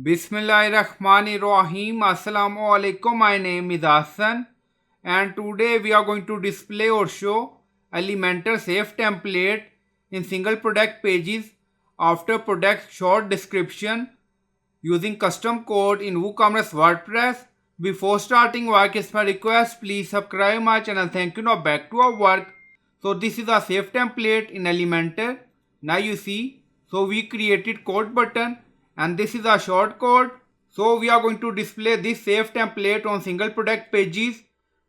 Bismillahirrahmanirrahim. Assalamu alaikum. My name is Hassan and today we are going to display or show Elementor Safe template in single product pages after product short description using custom code in WooCommerce WordPress. Before starting work, is my request, please subscribe my channel. Thank you. Now back to our work. So this is a safe template in Elementor. Now you see, so we created code button and this is a short code. So we are going to display this safe template on single product pages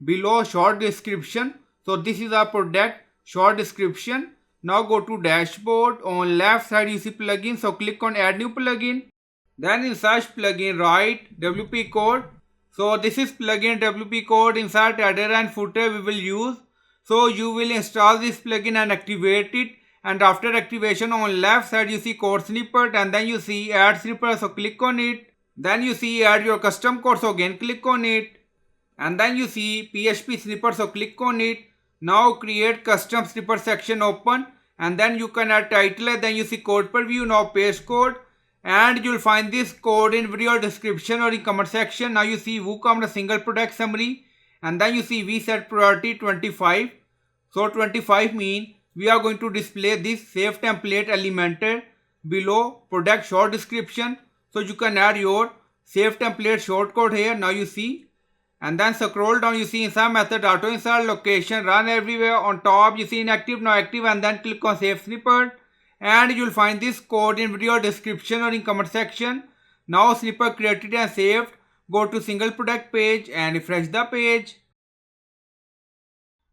below short description. So this is our product short description. Now go to dashboard. On left side you see plugin. So click on add new plugin. Then in search plugin write WP code. So this is plugin WP code. Insert header and footer we will use. So you will install this plugin and activate it. And after activation on left side you see code snippet and then you see add snippet. So click on it. Then you see add your custom code. So again click on it. And then you see PHP snippet. So click on it. Now create custom snippet section open. And then you can add title. Then you see code preview. Now paste code. And you'll find this code in video description or in comment section. Now you see WooCommerce single product summary. And then you see we set priority 25. So 25 mean we are going to display this safe template Elementor below product short description. So you can add your safe template shortcode here. Now you see. And then scroll down, you see insert method, auto insert, location, run everywhere. On top you see inactive, now active, and then click on save snippet. And you'll find this code in video description or in comment section. Now snippet created and saved. Go to single product page and refresh the page.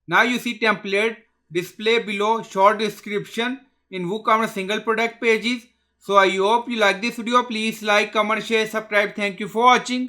Now you see template display below short description in WooCommerce single product pages. So I hope you like this video. Please like, comment, share, subscribe. Thank you for watching.